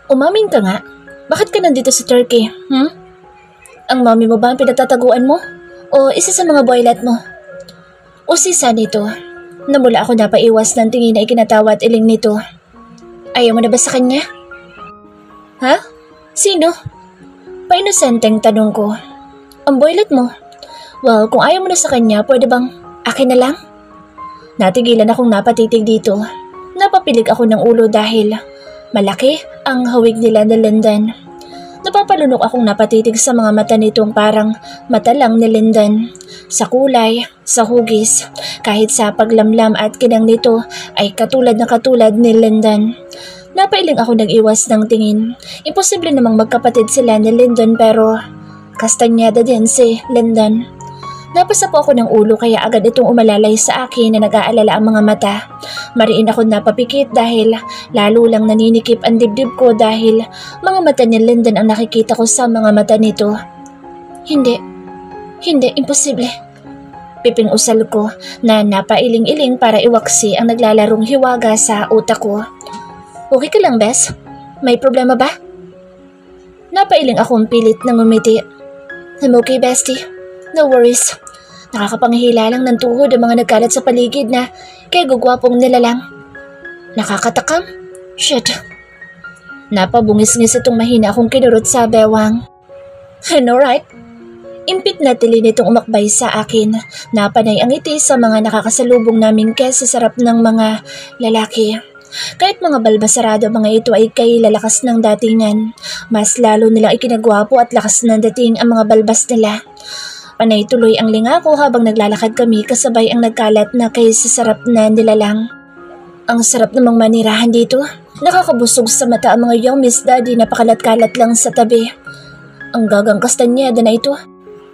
Umamin ka nga. Bakit ka nandito sa Turkey? Ang mommy mo ba ang pinagtataguan mo? O isa sa mga boylet mo? O sisa nito? Na mula ako napaiwas ng tingin na ikinatawa at iling nito. Ayaw mo na ba sa kanya? Ha? Sino? Painosenteng tanong ko. Ang boylet mo? Well, kung ayaw mo na sa kanya, pwede bang akin na lang? Natigilan akong napatitig dito. Napapilig ako ng ulo dahil malaki ang hawig nila ni Lyndon. Napapalunok akong napatitig sa mga mata nitong parang mata lang ni Lyndon. Sa kulay, sa hugis, kahit sa paglamlam at kinang nito ay katulad na katulad ni Lyndon. Napailing ako nag-iwas ng tingin. Imposible namang magkapatid sila ni Lyndon pero kastanyada din si Lyndon. Napasa po ako ng ulo kaya agad itong umalalay sa akin na nag-aalala ang mga mata. Mariin ako napapikit dahil lalo lang naninikip ang dibdib ko dahil mga mata ni Lyndon ang nakikita ko sa mga mata nito. Hindi, imposible. Piping usal ko na napailing-iling para iwaksi ang naglalarong hiwaga sa utak ko. Okay ka lang, Bes? May problema ba? Napailing akong pilit na ngumiti. I'm okay, bestie. No worries. Nakakapanghihila lang ng tuhod ang mga nagkalat sa paligid na kaya gugwapong nilalang. Nakakatakam? Shit. Napabungis-ngis itong mahina akong kinurot sa bewang. I know, right? Impit na tili nitong umakbay sa akin. Napanay ang ngiti sa mga nakakasalubong naming kesa sarap ng mga lalaki. Kahit mga balbasarado mga ito ay kay lalakas ng datingan, mas lalo nilang ikinagwapo at lakas ng dating ang mga balbas nila. Panay tuloy ang linga ko habang naglalakad kami kasabay ang nagkalat na kay sasarap na nilalang. Ang sarap namang manirahan dito. Nakakabusog sa mata ang mga young Miss Daddy na pakalat-kalat lang sa tabi. Ang gagang kastanyada na ito.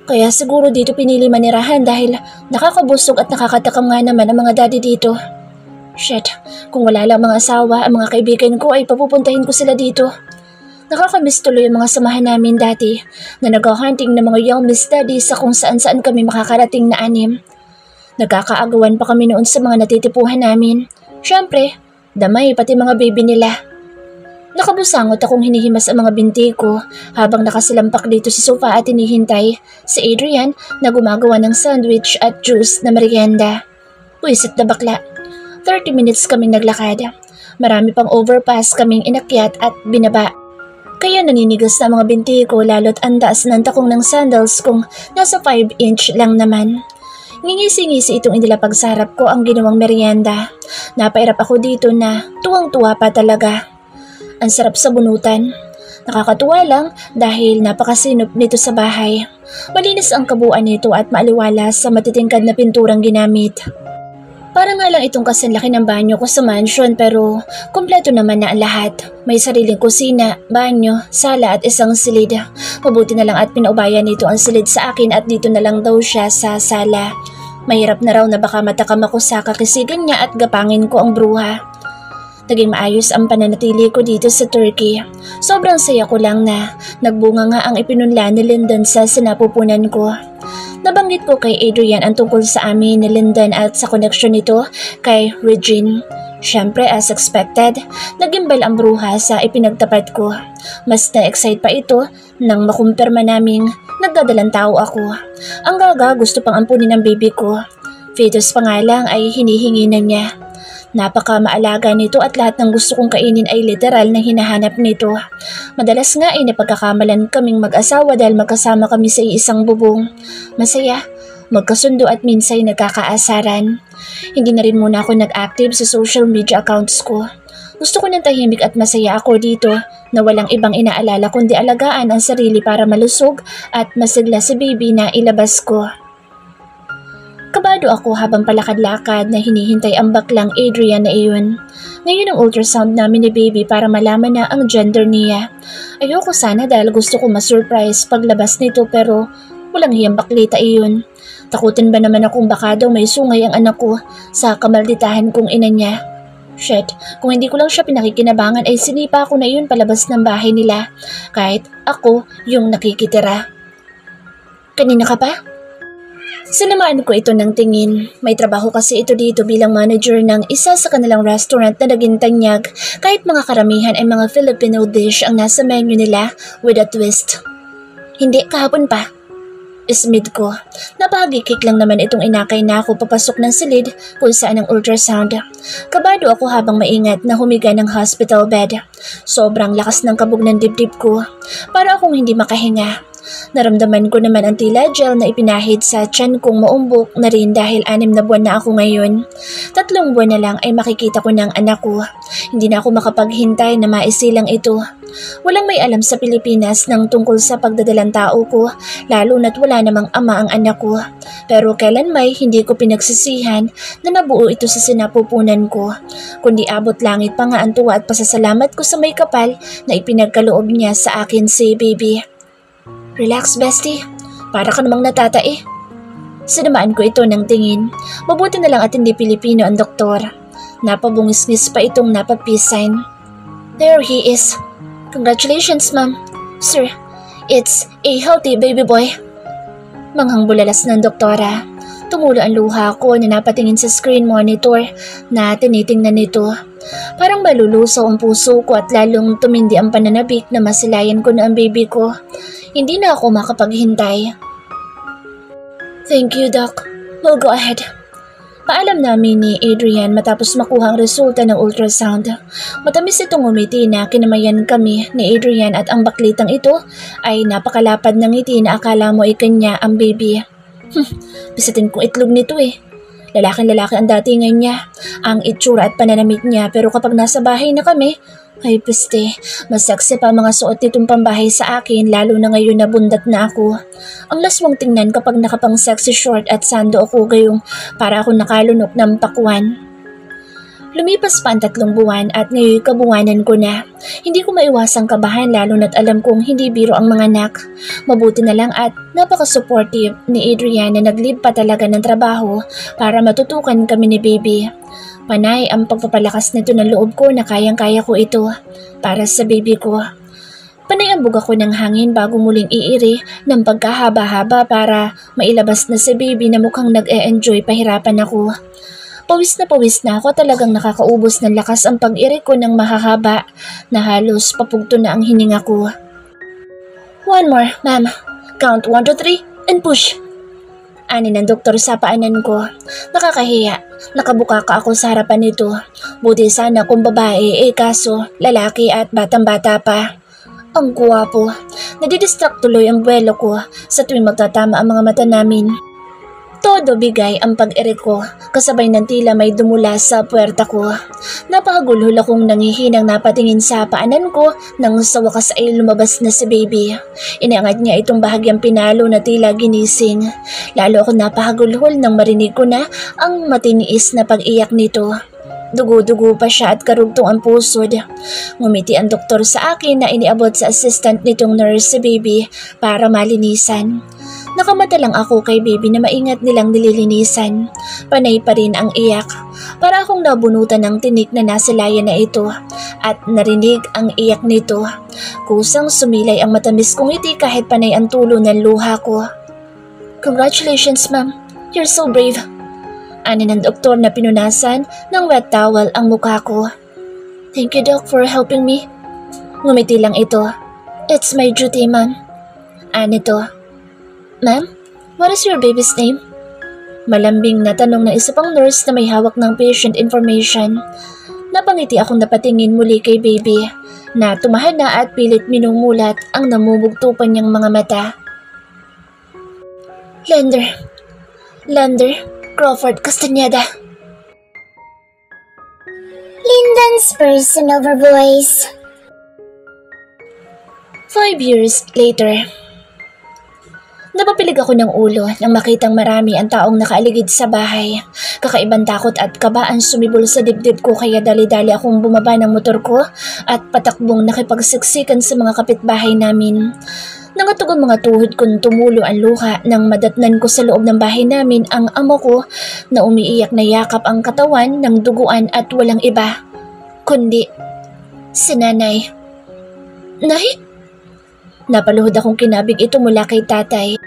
Kaya siguro dito pinili manirahan dahil nakakabusog at nakakatakam nga naman ang mga daddy dito. Shit, kung wala lang mga asawa, ang mga kaibigan ko ay papupuntahin ko sila dito. Nakakamiss tuloy ang mga samahan namin dati na nag-hunting ng mga young Miss Daddy sa kung saan-saan kami makakarating na anim. Nagkakaagawan pa kami noon sa mga natitipuhan namin. Siyempre, damay pati mga baby nila. Nakabusangot akong hinihimas ang mga binti ko habang nakasilampak dito sa sofa at hinihintay si Adrian na gumagawa ng sandwich at juice na merienda. Puwisit na bakla. 30 minutes kaming naglakad. Marami pang overpass kaming inakyat at binaba. Kaya naninigas na mga binti ko lalo't ang taas ng takong ng sandals kung nasa 5-inch lang naman. Ngingisi-ngisi itong inilapag sa harap ko ang ginawang merienda. Napairap ako dito na tuwang-tuwa pa talaga. Ang sarap sa bunutan. Nakakatuwa lang dahil napakasinop nito sa bahay. Malinis ang kabuuan nito at maaliwalas sa matitingkad na pinturang ginamit. Para nga lang itong kasanlaki ng banyo ko sa mansion pero kumpleto naman na ang lahat. May sariling kusina, banyo, sala at isang silid. Mabuti na lang at pinaubayan nito ang silid sa akin at dito na lang daw siya sa sala. Mahirap na raw na baka matakam ako sa kakisigan niya at gapangin ko ang bruha. Naging maayos ang pananatili ko dito sa Turkey. Sobrang saya ko lang na nagbunga nga ang ipinunla ni Lyndon sa sinapupunan ko. Nabanggit ko kay Adrian ang tungkol sa amin ni Lyndon at sa koneksyon nito kay Regine. Siyempre as expected, nagimbal ang bruha sa ipinagtapat ko. Mas na-excite pa ito nang makumpirma naming nagdadalang tao ako. Ang gaga gusto pang ampunin ng baby ko. Fetus pa nga lang ay hinihingi na niya. Napaka maalaga nito at lahat ng gusto kong kainin ay literal na hinahanap nito. Madalas nga ay napagkakamalan kaming mag-asawa dahil magkasama kami sa isang bubong. Masaya, magkasundo at minsay nagkakaasaran. Hindi na rin muna ako nag-active sa social media accounts ko. Gusto ko ng tahimik at masaya ako dito na walang ibang inaalala kundi alagaan ang sarili para malusog at masigla si baby na ilabas ko. Kabado ako habang palakad-lakad na hinihintay ang baklang Adrian na iyon. Ngayon ang ultrasound namin ni baby para malaman na ang gender niya. Ayoko sana dahil gusto ko ma-surprise paglabas nito pero walang hiyang baklita iyon. Takutin ba naman akong baka daw may sungay ang anak ko sa kamalditahan kong ina niya. Shit, kung hindi ko lang siya pinakikinabangan ay sinipa ko na iyon palabas ng bahay nila kahit ako yung nakikitira. Kanina ka pa? Sinamaan ko ito ng tingin. May trabaho kasi ito dito bilang manager ng isa sa kanilang restaurant na naging tanyag kahit mga karamihan ay mga Filipino dish ang nasa menu nila with a twist. Hindi, kahapon pa. Ismid ko. Napahagikik lang naman itong inakay na ako papasok ng silid kung saan ang ultrasound. Kabado ako habang maingat na humiga ng hospital bed. Sobrang lakas ng kabog ng dibdib ko. Para akong hindi makahinga. Naramdaman ko naman ang tila gel na ipinahid sa tiyan kong maumbok na rin dahil 6 na buwan na ako ngayon. 3 buwan na lang ay makikita ko ng anak ko. Hindi na ako makapaghintay na maisilang ito. Walang may alam sa Pilipinas ng tungkol sa pagdadalang tao ko, lalo na't wala namang ama ang anak ko. Pero kailan may hindi ko pinagsisihan na nabuo ito sa sinapupunan ko. Kundi abot langit pa nga ang tuwa at pasasalamat ko sa may kapal na ipinagkaloob niya sa akin si baby. Relax, bestie. Para ka namang natatae. Sinamaan ko ito ng tingin. Mabuti na lang at hindi Pilipino ang doktor. Napabungis-ngis pa itong napa-peace sign. There he is. Congratulations, ma'am. Sir, it's a healthy baby boy. Manghang bulalas ng doktora. Tumulo ang luha ko na napatingin sa screen monitor na tinitingnan nito. Parang malulusaw ang puso ko at lalong tumindi ang pananabik na masilayan ko na ang baby ko. Hindi na ako makapaghintay. Thank you, Doc. We'll go ahead. Paalam namin ni Adrian matapos makuha ang resulta ng ultrasound. Matamis itong ngumiti na kinamayan kami ni Adrian at ang baklitang ito ay napakalapad ng ngiti na akala mo ay kanya ang baby. Bisatin kong itlog nito eh. Lalaking-lalaki ang datingan niya, ang itsura at pananamit niya pero kapag nasa bahay na kami, ay peste, mas sexy pa mga suot nitong pambahay sa akin lalo na ngayon na bundat na ako. Ang laswang tingnan kapag nakapang sexy short at sando ako gayong para ako nakalunok ng pakwan. Lumipas pa ang 3 buwan at ngayon kabuwanan ko na. Hindi ko maiwasang kabahan lalo na't alam kong hindi biro ang mga anak. Mabuti na lang at napaka-supportive ni Adrian na nag-leave pa talaga ng trabaho para matutukan kami ni baby. Panay ang pagpapalakas nito ng loob ko na kayang-kaya ko ito para sa baby ko. Panay ang buga ko ng hangin bago muling iiri ng pagkahaba-haba para mailabas na si baby na mukhang nag-e-enjoy pahirapan ako. Pawis na ako, talagang nakakaubos ng lakas ang pag-iri ko ng mahahaba na halos papugto na ang hininga ko. One more, ma'am. Count 1 to 3 and push. Ani ng doktor sa paanan ko. Nakakahiya. Nakabuka ka ako sa harapan nito. Buti sana kung babae kaso lalaki at batang-bata pa. Ang guwapo. Nadidistract tuloy ang buwelo ko sa tuwing magtatama ang mga mata namin. Todo bigay ang pag-iri ko, kasabay ng tila may dumula sa puwerta ko. Napakagulhol akong nangihinang napatingin sa paanan ko nang sa wakas ay lumabas na si baby. Iniangat niya itong bahagyang pinalo na tila ginising. Lalo ako napakagulhol nang marinig ko na ang matiniis na pag-iyak nito. Dugo-dugo pa siya at karugtong ang pusod. Ngumiti ang doktor sa akin na iniabot sa assistant nitong nurse si baby para malinisan. Nakamata lang ako kay baby na maingat nilang nililinisan. Panay pa rin ang iyak. Para akong nabunutan ng tinik na nasilayan na ito at narinig ang iyak nito. Kusang sumilay ang matamis kong ngiti kahit panay ang tulo ng luha ko. Congratulations, ma'am. You're so brave. Ani ng doktor na pinunasan ng wet towel ang mukha ko. Thank you, Doc, for helping me. Ngumiti lang ito. It's my duty, ma'am. Ani to. Ma'am, what is your baby's name? Malambing na tanong ng isa pang nurse na may hawak ng patient information. Napangiti akong napatingin muli kay baby na tumahad na at pilit minumulat ang namumugtupan niyang mga mata. Lander Crawford Castañeda. Lyndon's personal voice. 5 years later. Napapilig ako ng ulo nang makitang marami ang taong nakaaligid sa bahay. Kakaibang takot at kaba ang sumibol sa dibdib ko kaya dali-dali akong bumaba ng motor ko at patakbong nakipagsiksikan sa mga kapitbahay namin. Nangatog ang mga tuhod kong tumulo ang luha nang madatnan ko sa loob ng bahay namin ang amo ko na umiiyak na yakap ang katawan ng duguan at walang iba, kundi si nanay. Nay? Napaluhod akong kinabig ito mula kay tatay.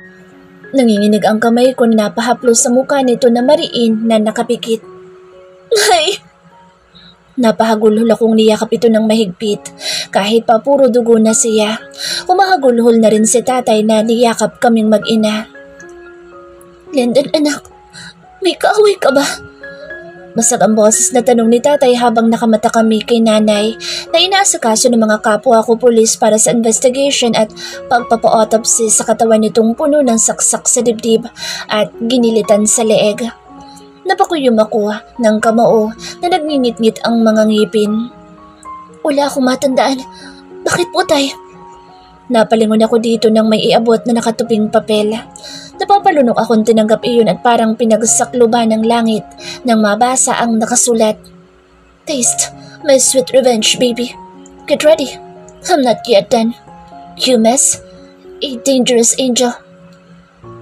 Nanginginig ang kamay ko na napahaplos sa mukha nito na mariin na nakapikit. Nay! Napahagulhol akong niyakap ito ng mahigpit. Kahit pa puro dugo na siya, humahagulhol na rin si tatay na niyakap kaming mag-ina. Lyndon anak, may kaaway ka ba? Basag ang boses na tanong ni tatay habang nakamata kami kay nanay na inaasikaso ng mga kapwa ko pulis para sa investigation at pagpapa-autopsy sa katawan nitong puno ng saksak sa dibdib at ginilitan sa leeg. Napakuyom ako ng kamao na nagngingit-ngit ang mga ngipin. Wala akong matandaan. Bakit po tay? Napalingon ako dito nang may iabot na nakatuping papel. Napapalunok akong tinanggap iyon at parang pinagsakluban ng langit nang mabasa ang nakasulat. Taste my sweet revenge, baby. Get ready. I'm not yet done. You mess. A dangerous angel.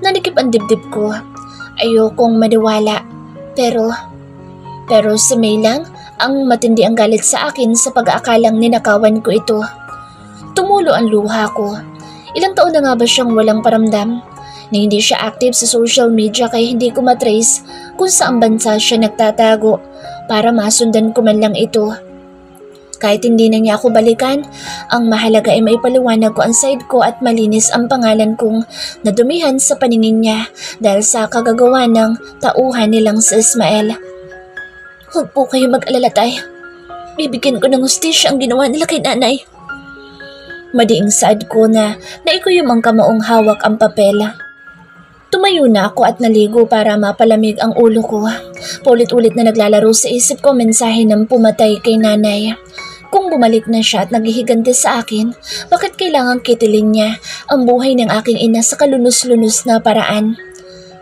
Nanikip ang dibdib ko. Ayokong maniwala. Pero si May lang ang matindi ang galit sa akin sa pag-aakalang ninakawan ko ito. Tumulo ang luha ko. Ilang taon na nga ba siyang walang paramdam? Na hindi siya active sa social media kaya hindi ko matrace kung saan bansa siya nagtatago para masundan ko man lang ito. Kahit hindi na niya ako balikan, ang mahalaga ay maipaliwanag ko ang side ko at malinis ang pangalan kong nadumihan sa paningin niya dahil sa kagagawa ng tauhan nilang si Ismael. Huwag po kayo mag-alala tay. Bibigyan ko ng hustisya ang ginawa nila kay nanay. Madiing saad ko na naikuyom ang kamaong hawak ang papel. Tumayo na ako at naligo para mapalamig ang ulo ko. Paulit-ulit na naglalaro sa isip ko mensahe ng pumatay kay nanay. Kung bumalik na siya at naghihiganti sa akin, bakit kailangang kitilin niya ang buhay ng aking ina sa kalunos-lunos na paraan?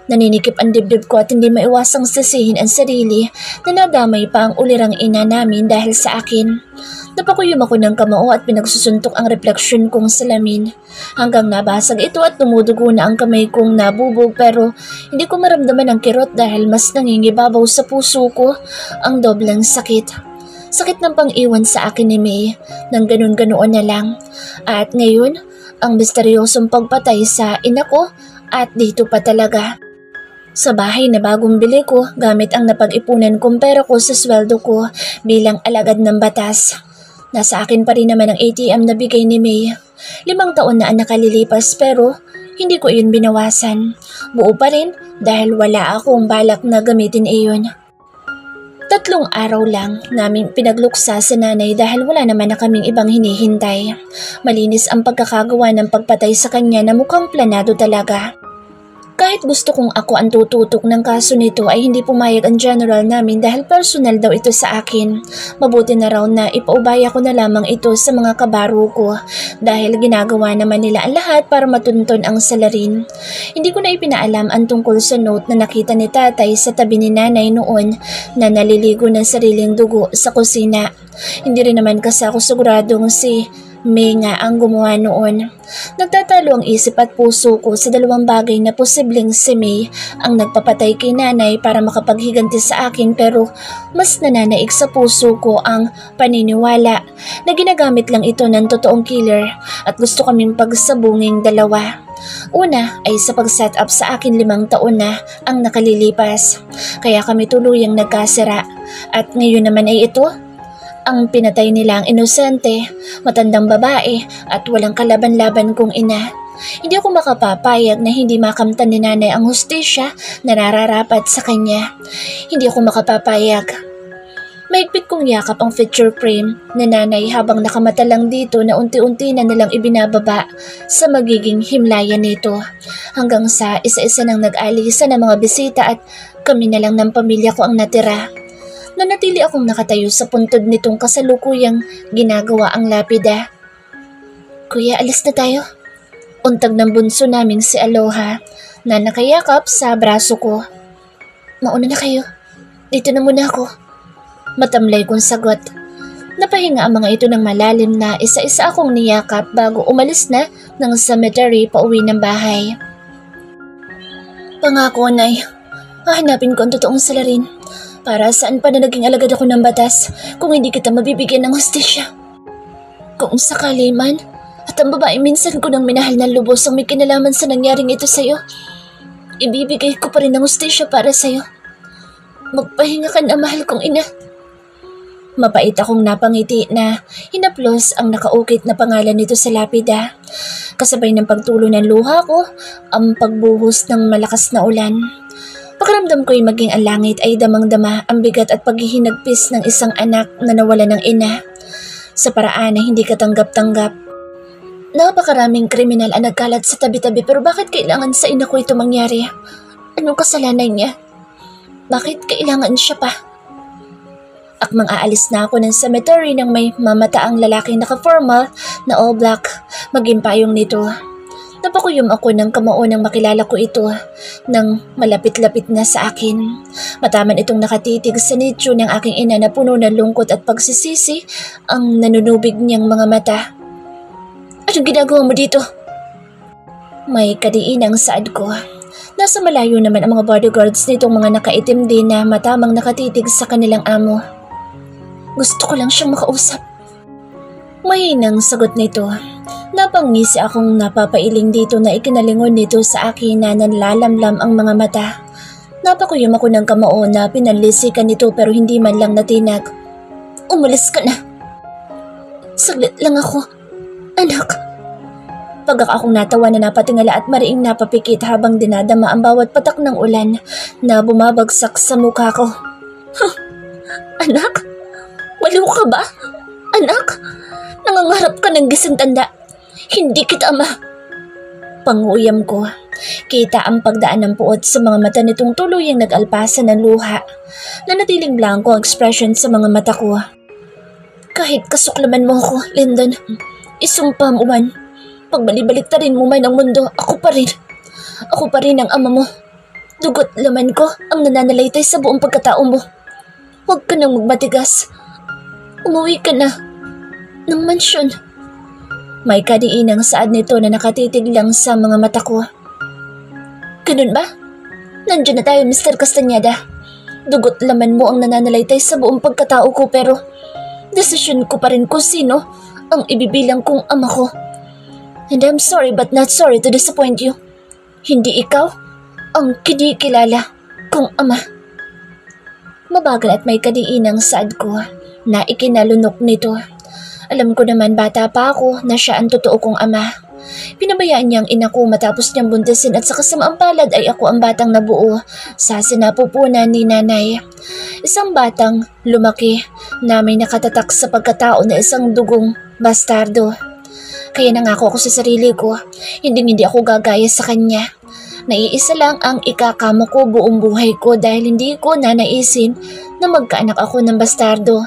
Naninikip ang dibdib ko at hindi maiwasang sisihin ang sarili na nadamay pa ang ulirang ina namin dahil sa akin. Napakuyom ako ng kamao at pinagsusuntok ang refleksyon kong salamin. Hanggang nabasag ito at tumudugo na ang kamay kong nabubog pero hindi ko maramdaman ang kirot dahil mas nangingibabaw sa puso ko ang doblang sakit. Sakit ng pang-iwan sa akin ni May nang ganun-ganoon na lang. At ngayon, ang misteryosong pagpatay sa ina ko at dito pa talaga. Sa bahay na bagong bili ko gamit ang napag-ipunan kong pera ko sa sweldo ko bilang alagad ng batas. Nasa akin pa rin naman ang ATM na bigay ni May. 5 taon na ang nakalilipas pero hindi ko iyon binawasan. Buo pa rin dahil wala akong balak na gamitin iyon. 3 araw lang namin pinagluksa sa nanay dahil wala naman na kaming ibang hinihintay. Malinis ang pagkakagawa ng pagpatay sa kanya na mukhang planado talaga. Kahit gusto kong ako ang tututok ng kaso nito ay hindi pumayag ang general namin dahil personal daw ito sa akin. Mabuti na raw na ipaubaya ko na lamang ito sa mga kabaro ko dahil ginagawa naman nila ang lahat para matunton ang salarin. Hindi ko na ipinaalam ang tungkol sa note na nakita ni tatay sa tabi ni nanay noon na naliligo ng sariling dugo sa kusina. Hindi rin naman kasi ako siguradong si May nga ang gumawa noon. Nagtatalo ang isip at puso ko sa 2 bagay na posibleng si May ang nagpapatay kay nanay para makapaghiganti sa akin pero mas nananaig sa puso ko ang paniniwala na ginagamit lang ito ng totoong killer at gusto kaming pagsabunging 2. Una ay sa pag-set up sa akin 5 taon na ang nakalilipas kaya kami tuluyang nagkasira at ngayon naman ay ito. Ang pinatay nila ang inosente, matandang babae at walang kalaban-laban kong ina. Hindi ako makapapayag na hindi makamtan ni nanay ang hustisya na nararapat sa kanya. Hindi ako makapapayag. Mahigpit kong yakap ang picture frame ni nanay habang nakamata lang dito na unti-unti na nilang ibinababa sa magiging himlayan nito. Hanggang sa isa-isa nang nag-alisa ng mga bisita at kami na lang ng pamilya ko ang natira. Nanatili akong nakatayo sa puntod nitong kasalukuyang ginagawa ang lapida. Kuya, alis na tayo. Untag ng bunso naming si Aloha na nakayakap sa braso ko. Mauna na kayo. Dito na muna ako. Matamlay kong sagot. Napahinga ang mga ito ng malalim na isa-isa akong niyakap bago umalis na ng cemetery pauwi ng bahay. Pangako, Nay. Hahanapin ko ang totoong salarin. Para saan pa na naging alagad ako ng batas kung hindi kita mabibigyan ng hustisya? Kung sakali man, at ang babae minsan ko nang minahal na lubos ang may kinalaman sa nangyaring ito sa'yo, ibibigay ko pa rin ang hustisya para sa'yo. Magpahinga ka na, mahal kong ina. Mapait akong napangiti na hinaplos ang nakaukit na pangalan nito sa lapida. Kasabay ng pagtulo ng luha ko, ang pagbuhos ng malakas na ulan. Pakiramdam ko'y maging ang langit ay damang-dama ang bigat at paghihinagpis ng isang anak na nawala ng ina. Sa paraan na hindi katanggap-tanggap. Napakaraming kriminal ang nagkalat sa tabi-tabi pero bakit kailangan sa ina ko ito mangyari? Anong kasalanan niya? Bakit kailangan siya pa? Akmang aalis na ako ng cemetery nang may mamataang lalaking naka-formal na all black, maging payong nito. Napakuyom ako ng kamao nang makilala ko ito nang malapit-lapit na sa akin. Mataman itong nakatitig sa nicho ng aking ina na puno ng lungkot at pagsisisi ang nanunubig niyang mga mata. Anong ginagawa mo dito? May kadiinang saad ko. Nasa malayo naman ang mga bodyguards nitong mga nakaitim din na matamang nakatitig sa kanilang amo. Gusto ko lang siyang makausap. Mahinang sagot nito. Napangisi akong napapailing dito na ikinalingon nito sa akin na nanlalamlam ang mga mata. Napakuyom ako ng kamao na pinanlisikan nito pero hindi man lang natinag. Umalis ka na. Saglit lang ako, anak. Pagka akong natawa na napatingala at mariing napapikit habang dinadama ang bawat patak ng ulan na bumabagsak sa mukha ko. Huh, anak? Walo ka ba? Anak? Nangangarap ka ng gising tanda. Hindi kita ama. Panguyam ko. Kita ang pagdaan ng puot sa mga mata nitong tuluyang nag-alpasan ng luha. Nanatiling blanco ang expression sa mga mata ko. Kahit kasuklaman mo ako, Lyndon, isumpa mo man. Pagbalibaliktarin mo man ang mundo, ako pa rin. Ako pa rin ang ama mo. Dugot laman ko ang nananalaytay sa buong pagkatao mo. Huwag ka nang magmatigas. Umuwi ka na ng mansyon. May kadiinang saad nito na nakatitig lang sa mga mata ko. Ganun ba? Nandiyan na tayo, Mr. Castañeda. Dugot laman mo ang nananalaytay sa buong pagkatao ko pero desisyon ko pa rin kung sino ang ibibilang kong ama ko. And I'm sorry but not sorry to disappoint you. Hindi ikaw ang kinikilala kong ama. Mabagal at may kadiinang saad ko na ikinalunok nito. Alam ko naman bata pa ako na siya ang totoo kong ama. Pinabayaan niyang ina ko matapos niyang buntisin at sa kasamaang palad ay ako ang batang nabuo sa sinapupunan ni nanay. Isang batang lumaki na may nakatatak sa pagkatao na isang dugong bastardo. Kaya nangako ako sa sarili ko, hindi ako gagaya sa kanya. Naiisa lang ang ikakamo ko buong buhay ko dahil hindi ko nanaisin na magkaanak ako ng bastardo.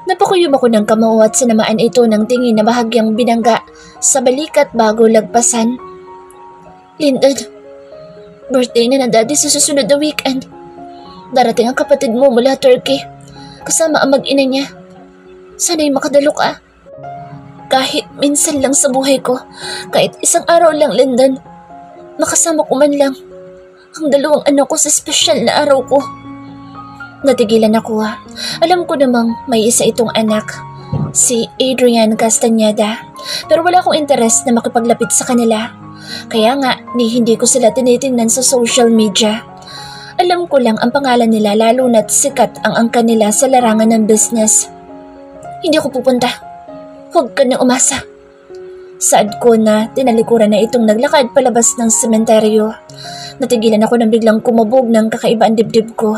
Napakuyom ako ng kamao at sinamaan ito ng tingin na bahagyang binangga sa balikat bago lagpasan. Lyndon, birthday na ng daddy sa susunod na weekend. Darating ang kapatid mo mula Turkey, kasama ang mag-ina niya. Sana'y makadalo ka. Kahit minsan lang sa buhay ko, kahit isang araw lang, Lyndon, makasama ko man lang ang dalawang anak ko sa espesyal na araw ko. Natigilan ako. Alam ko namang may isa itong anak, si Adrian Castañeda, pero wala akong interes na makipaglapit sa kanila. Kaya nga, hindi ko sila tinitingnan sa social media. Alam ko lang ang pangalan nila lalo na't sikat ang angka nila sa larangan ng business. Hindi ako pupunta. Huwag ka na umasa. Saad ko na tinalikuran na itong naglakad palabas ng sementeryo. Natigilan ako nang biglang kumabog ng kakaiba ang dibdib ko.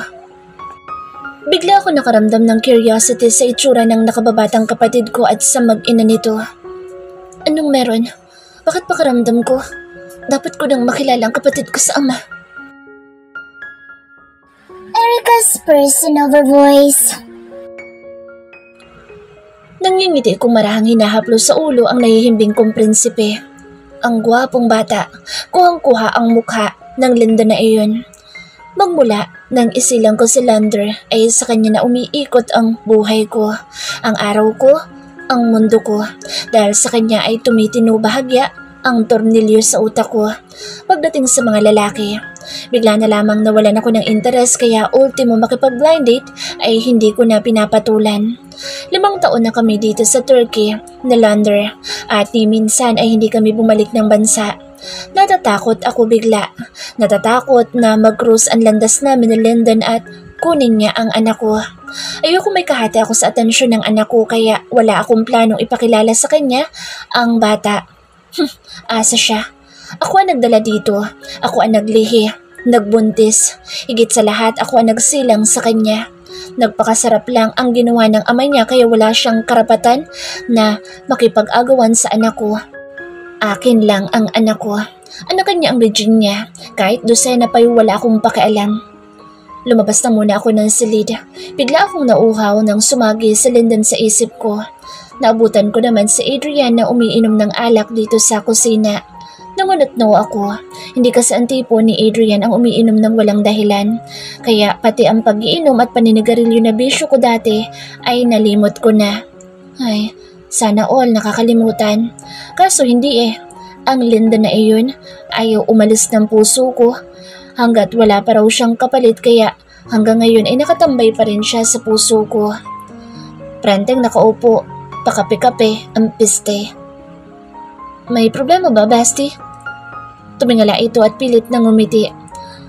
Bigla ako nakaramdam ng curiosity sa itsura ng nakababatang kapatid ko at sa mag-ina nito. Anong meron? Bakit pakiramdam ko? Dapat ko nang makilala ang kapatid ko sa ama. Erica's person-over voice. Nangingiti kong marahang hinahaplo sa ulo ang nahihimbing kong prinsipe. Ang gwapong bata, kuhang-kuha ang mukha ng Lyndon na iyon. Magmula nang isilang ko si Lander ay sa kanya na umiikot ang buhay ko, ang araw ko, ang mundo ko. Dahil sa kanya ay tumitino bahagya ang tornilyo sa utak ko. Pagdating sa mga lalaki, bigla na lamang nawalan ako ng interes kaya ultimo makipag-blind date ay hindi ko na pinapatulan. 5 taon na kami dito sa Turkey na Lander at ni minsan ay hindi kami bumalik ng bansa. Natatakot ako bigla. Natatakot na mag-cruise ang landas namin ni Lyndon at kunin niya ang anak ko. Ayoko may kahati ako sa atensyon ng anak ko kaya wala akong planong ipakilala sa kanya ang bata. Asa siya. Ako ang nagdala dito. Ako ang naglihi. Nagbuntis. Higit sa lahat ako ang nagsilang sa kanya. Nagpakasarap lang ang ginawa ng ama niya kaya wala siyang karapatan na makipag-agawan sa anak ko. Akin lang ang anak ko. Anakan niya ang Virginia. Kahit dosena pa'y wala akong pakialam. Lumabas na muna ako ng silid. Bigla akong nauhaw nang sumagi sa Lyndon sa isip ko. Naabutan ko naman si Adrian na umiinom ng alak dito sa kusina. Nangunot-no ako. Hindi kasi ang tipo ni Adrian ang umiinom ng walang dahilan. Kaya pati ang pag-iinom at paninigarilyo na bisyo ko dati ay nalimot ko na. Ay, sana all nakakalimutan. Kaso hindi eh. Ang Lyndon na iyon ayaw umalis ng puso ko. Hanggat wala pa raw siyang kapalit kaya hanggang ngayon ay nakatambay pa rin siya sa puso ko. Pranteng nakaupo, pakape-kape ang piste. May problema ba, Basti? Tumingala ito at pilit na ngumiti.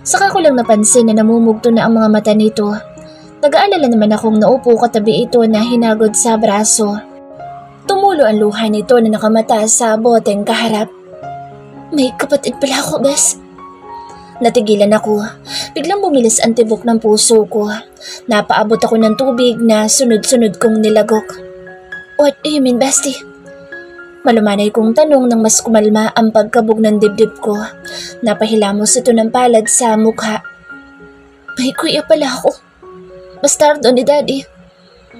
Saka ko lang napansin na namumugto na ang mga mata nito. Nag-aalala naman akong naupo katabi ito na hinagod sa braso. Tumulo ang luha nito na nakamata sa boteng kaharap. May kapatid pala ako, Bes. Natigilan ako. Biglang bumilis ang tibok ng puso ko. Napaabot ako ng tubig na sunod-sunod kong nilagok. What do you mean, Basti? Malumanay kong tanong nang mas kumalma ang pagkabog ng dibdib ko. Napahilamos ito ng palad sa mukha. May kuya pala ako. Bastardo ni Daddy.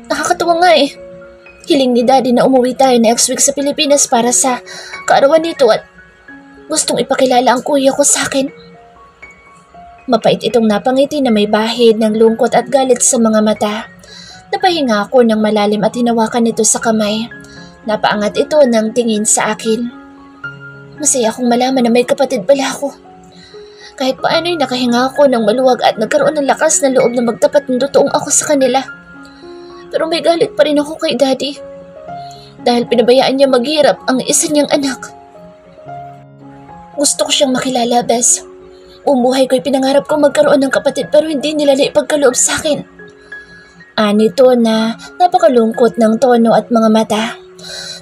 Nakakatuwa nga eh. Hiling ni Daddy na umuwi tayo next week sa Pilipinas para sa kaarawan nito at gustong ipakilala ang kuya ko sa akin. Mapait itong napangiti na may bahid ng lungkot at galit sa mga mata. Napahinga ako ng malalim at hinawakan nito sa kamay. Napaangat ito ng tingin sa akin. Masaya akong malaman na may kapatid pala ako. Kahit paano'y nakahinga ako ng maluwag at nagkaroon ng lakas na loob na magtapat ng totoong ako sa kanila. Pero may galit pa rin ako kay Daddy. Dahil pinabayaan niya maghirap ang isa niyang anak. Gusto ko siyang makilala, Bes. Buhay ko'y pinangarap kong magkaroon ng kapatid pero hindi nila naipagkaloob sa akin. Anito na napakalungkot ng tono at mga mata.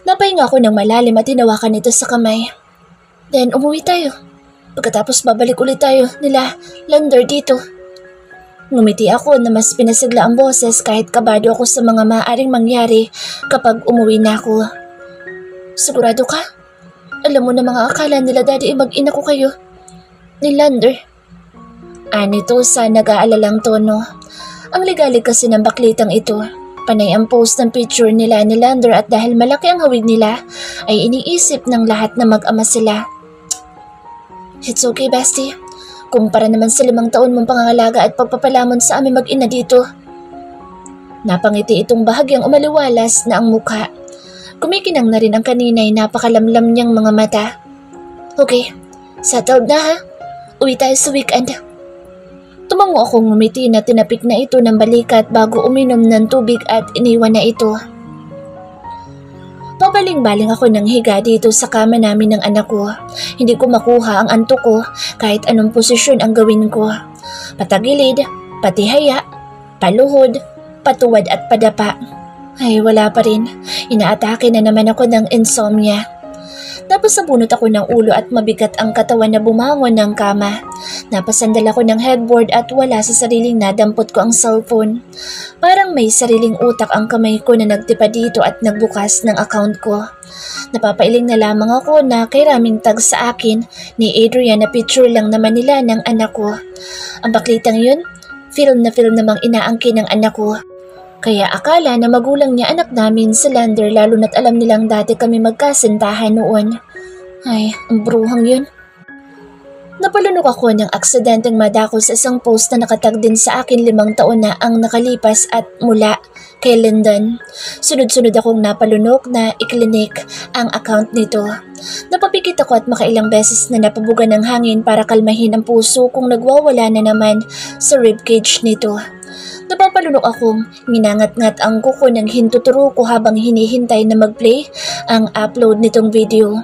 Napahinga ako ng malalim at hinawakan ito sa kamay. Then umuwi tayo. Pagkatapos babalik ulit tayo nila Lander dito. Ngumiti ako na mas pinasigla ang boses kahit kabado ako sa mga maaaring mangyari kapag umuwi na ako. Sigurado ka? Alam mo na mga akala nila Daddy ay mag-ina ko kayo. Ni Lander. Anito sa nag-aalalang tono. Ang ligalig kasi ng baklitang ito. Panay ang post ng picture nila ni Lander at dahil malaki ang hawig nila, ay iniisip ng lahat na mag-ama sila. It's okay, Basti. Kumpara naman sa 5 taon mong pangangalaga at pagpapalamon sa aming mag-ina dito. Napangiti itong bahagyang umaliwalas na ang mukha. Kumikinang na rin ang kanina'y napakalamlam niyang mga mata. Okay, settled na ha? Uwi tayo sa weekend. Tumango akong ngumiti na tinapik na ito ng balikat bago uminom ng tubig at iniwan na ito. Pabaling-baling ako ng higa dito sa kama namin ng anak ko. Hindi ko makuha ang antok ko kahit anong posisyon ang gawin ko. Patagilid, patihaya, paluhod, patuwad at padapa. Ay wala pa rin. Inaatake na naman ako ng insomnia. Napasabunot ako ng ulo at mabigat ang katawan na bumangon ng kama. Napasandal ako ng headboard at wala sa sariling nadampot ko ang cellphone. Parang may sariling utak ang kamay ko na nagtipa dito at nagbukas ng account ko. Napapailing na lamang ako na kay raming tag sa akin ni Adrian na picture lang naman nila ng anak ko. Ang baklitang yun, film namang inaangkin ng anak ko. Kaya akala na magulang niya anak namin sa Lander lalo na't alam nilang dati kami magkasintahan noon. Ay, ang bruhang yun. Napalunok ako ng aksidenteng madako sa isang post na nakatag din sa akin 5 taon na ang nakalipas at mula kay Lyndon. Sunod-sunod akong napalunok na iklinik ang account nito. Napapikit ako at makailang beses na napabugan ng hangin para kalmahin ang puso kung nagwawala na naman sa ribcage nito. Napapalunok akong nginangat-ngat ang kuko ng hintuturo ko habang hinihintay na mag-play ang upload nitong video.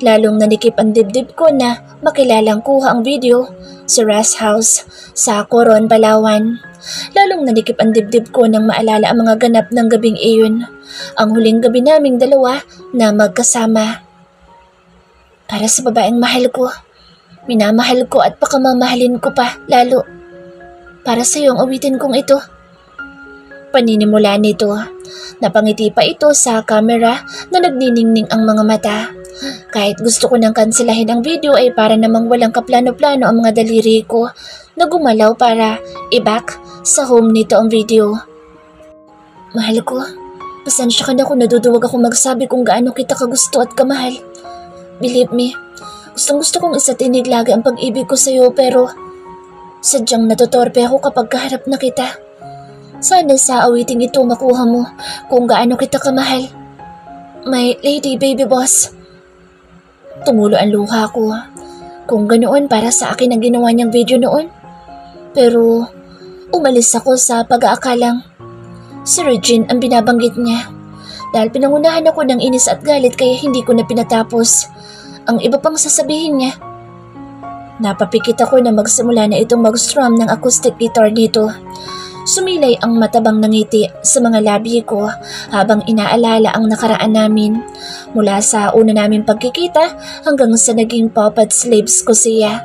Lalong nanikip ang dibdib ko na makilalang kuha ang video sa Rest House sa Coron, Palawan. Lalong nanikip ang dibdib ko nang maalala ang mga ganap ng gabing iyon. Ang huling gabi naming dalawa na magkasama. Para sa babaeng mahal ko, minamahal ko at pakamamahalin ko pa lalo. Para sa iyo ang awitin kong ito. Paninimula nito. Napangiti pa ito sa camera na nagniningning ang mga mata. Kahit gusto ko nang kanselahin ang video ay para namang walang kaplano-plano ang mga daliri ko na gumalaw para i-back sa home nito ang video. Mahal ko, pasensya ka na kung naduduwag ako magsabi kung gaano kita kagusto at kamahal. Believe me, gustong-gusto kong isatinig lagi ang pag-ibig ko sa iyo pero sadyang natutorpe ako kapag kaharap na kita. Sana sa awiting ito makuha mo kung gaano kita kamahal. My lady baby boss. Tumulo ang luha ko. Kung ganoon para sa akin ang ginawa niyang video noon. Pero umalis ako sa pag-aakalang si Regine ang binabanggit niya. Dahil pinangunahan ako ng inis at galit kaya hindi ko na pinatapos ang iba pang sasabihin niya. Napapikit ako na magsimula na itong mag-strum ng acoustic guitar dito. Sumilay ang matabang ngiti sa mga labi ko habang inaalala ang nakaraan namin. Mula sa una naming pagkikita hanggang sa naging puppet slaves ko siya.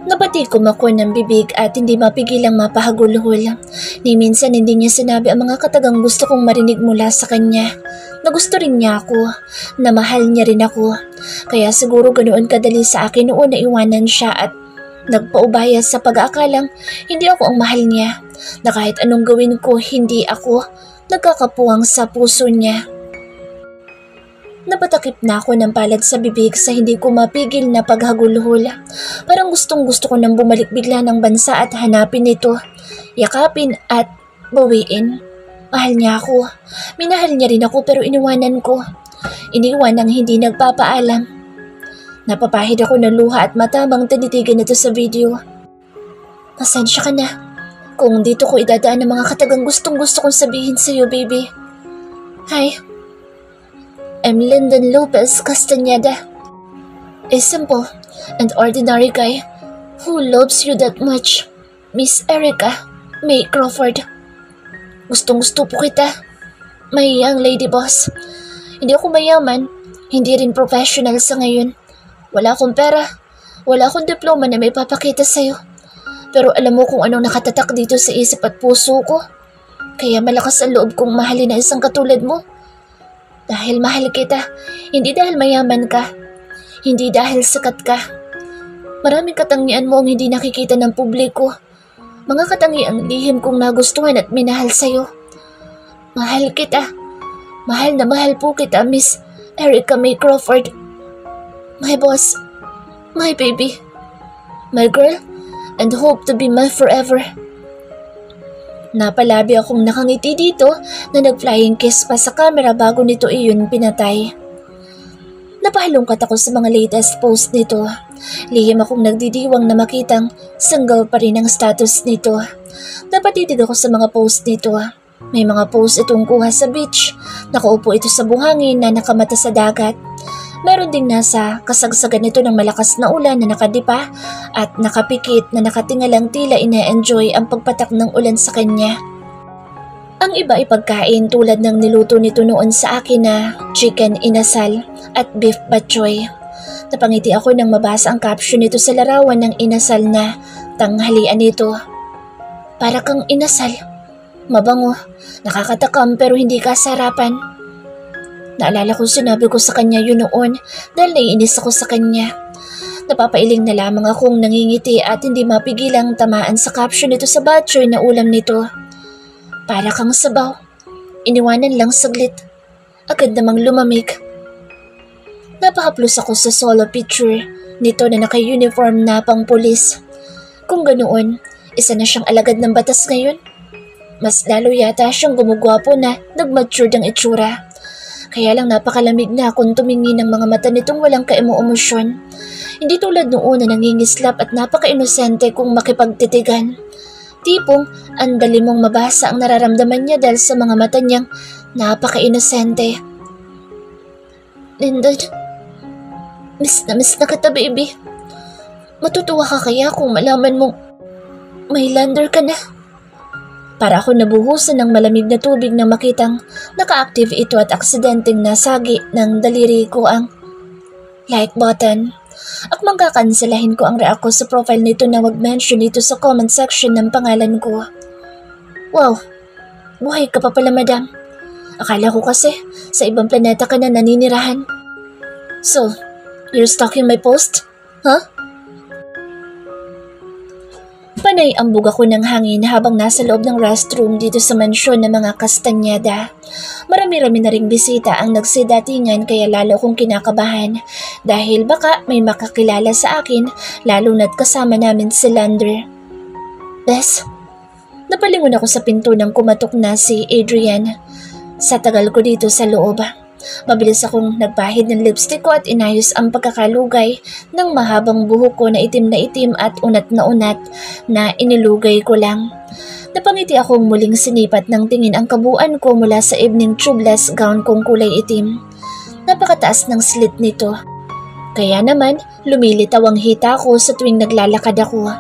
Napatikom ako ng bibig at hindi mapigilang mapahagulhol. Ni minsan hindi niya sinabi ang mga katagang gusto kong marinig mula sa kanya. Na gusto rin niya ako, na mahal niya rin ako. Kaya siguro ganoon kadali sa akin noon na iwanan siya at nagpaubaya sa pag-aakalang hindi ako ang mahal niya. Na kahit anong gawin ko, hindi ako nagkakapuwang sa puso niya. Napatakip na ako ng palad sa bibig sa hindi ko mapigil na paghagulhol. Parang gustong-gusto ko nang bumalik bigla ng bansa at hanapin ito, yakapin at bawiin. Mahal niya ako. Minahal niya rin ako pero iniwanan ko. Iniwan ng hindi nagpapaalam. Napapahid ako ng luha at matamang tinitigan ito sa video. Pasensya ka na kung dito ko idadaan ng mga katagang gustong-gusto kong sabihin sa iyo, baby. Hi. I'm Lyndon Lopez Castañeda. A simple and ordinary guy who loves you that much, Miss Erica May Crawford. Gustong-gusto po kita, my young lady boss. Hindi ako mayaman, hindi rin professional sa ngayon. Wala akong pera, wala akong diploma na may papakita sa'yo. Pero alam mo kung anong nakatatak dito sa isip at puso ko. Kaya malakas ang loob kong mahalin na isang katulad mo. Dahil mahal kita, hindi dahil mayaman ka, hindi dahil sikat ka. Maraming katangian mo ang hindi nakikita ng publiko. Mga katangiang lihim kong nagustuhan at minahal sa'yo. Mahal kita. Mahal na mahal po kita, Miss Erica May Crawford. My boss, my baby, my girl, and hope to be my forever. Napalabi akong nakangiti dito na nag-flying kiss pa sa camera bago nito iyon pinatay. Napahalungkat ako sa mga latest post nito. Lihim akong nagdidiwang na makitang single pa rin ang status nito. Napatitig ako sa mga post nito. May mga post itong kuha sa beach. Nakaupo ito sa buhangin na nakamata sa dagat. Meron ding nasa kasagsagan nito ng malakas na ulan na nakadipa at nakapikit na nakatingalang tila ina-enjoy ang pagpatak ng ulan sa kanya. Ang iba ay pagkain tulad ng niluto nito noon sa akin na chicken inasal at beef batchoy. Napangiti ako nang mabasa ang caption nito sa larawan ng inasal na tanghalian nito. Para kang inasal. Mabango, nakakatakam pero hindi kasarapan. Naalala ko sinabi ko sa kanya yun noon dahil naiinis ako sa kanya. Napapailing na lamang akong nangingiti at hindi mapigilang tamaan sa caption nito sa batchoy na ulam nito. Para kang sabaw. Iniwanan lang saglit. Agad namang lumamig. Napahaplos ako sa solo picture nito na naka-uniform na pang pulis. Kung ganoon, isa na siyang alagad ng batas ngayon. Mas lalo yata siyang gumugwapo na nag-mature ang itsura. Kaya lang napakalamig na akong tumingin ng mga mata nitong walang kaemo-emosyon. Hindi tulad noon na nangingislap at napaka-inosente kung makipagtitigan. Tipong ang dali mong mabasa ang nararamdaman niya dahil sa mga mata niyang napaka-inosente. Lyndon, miss na kita, baby. Matutuwa ka kaya kung malaman mong may lander ka na? Para ako nabuhusan ng malamig na tubig na makitang naka-active ito at aksidenteng nasagi ng daliri ko ang like button. Akmang kakanselahin ko ang react ko sa profile nito na wag mention ito sa comment section ng pangalan ko. Wow, buhay ka pa pala, madam. Akala ko kasi sa ibang planeta ka na naninirahan. So, you're stalking my post? Huh? Panay ang buga ko ng hangin habang nasa loob ng restroom dito sa mansyon ng mga Kastanyada. Marami-rami na ring bisita ang nagsidatingan kaya lalo kong kinakabahan dahil baka may makakilala sa akin lalo na't kasama namin si Lander. Bes, napalingon ako sa pinto nang kumatok na si Adrian. Sa tagal ko dito sa loob, mabilis akong nagpahid ng lipstick ko at inayos ang pagkakalugay ng mahabang buhok ko na itim at unat na inilugay ko lang. Napangiti akong muling sinipat ng tingin ang kabuuan ko mula sa evening tubeless gown kong kulay itim. Napakataas ng slit nito. Kaya naman, lumilitaw ang hita ko sa tuwing naglalakad ako.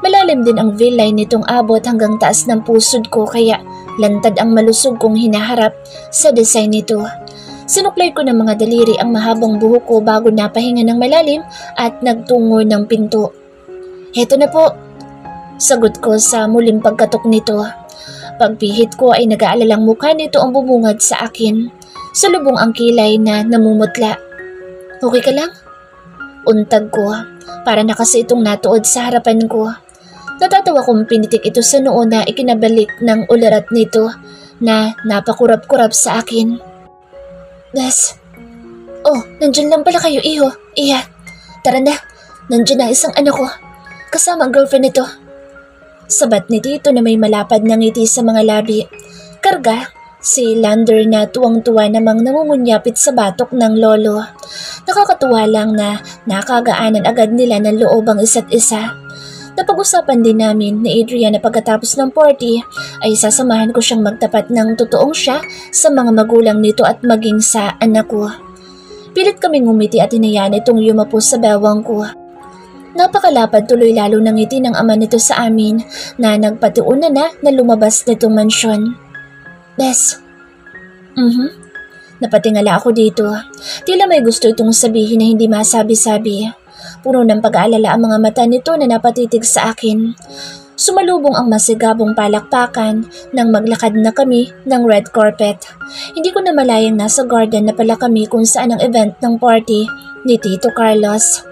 Malalim din ang V-line nitong abot hanggang taas ng pusod ko kaya lantad ang malusog kong hinaharap sa design nito. Sinuklay ko ng mga daliri ang mahabang buhok ko bago napahinga ng malalim at nagtungo ng pinto. Heto na po, sagot ko sa muling pagkatok nito. Pagpihit ko ay nag-aalalang mukha nito ang bumungad sa akin. Salubong ang kilay na namumutla. Okay ka lang? Untag ko para na kasi itong natuod sa harapan ko. Natatawa kong pinitik ito sa noo na ikinabalik ng ularat nito na napakurap-kurap sa akin. Des. Oh, nandyan lang pala kayo, iho. Iya. Tara na. Nandyan na isang anak ko. Kasama ang girlfriend nito. Sabat ni Tito na may malapad na ngiti sa mga labi. Karga, si Lander na tuwang-tuwa namang nangungunyapit sa batok ng lolo. Nakakatuwa lang na nakagaanan agad nila ng loob ang isa't isa. Napag-usapan din namin ni Adrian na pagkatapos ng party ay sasamahan ko siyang magtapat ng totoong siya sa mga magulang nito at maging sa anak ko. Pilit kaming ngumiti at hinayaan itong yumapos sa bewang ko. Napakalapad tuloy lalo ng ngiti ng ama nito sa amin na nagpatuon na lumabas nitong mansyon. Bes. Napatingala ako dito. Tila may gusto itong sabihin na hindi masabi-sabi. Puno ng pag-aalala ang mga mata nito na napatitig sa akin. Sumalubong ang masigabong palakpakan nang maglakad na kami ng red carpet. Hindi ko na malayang nasa garden na pala kami kung saan ang event ng party ni Tito Carlos.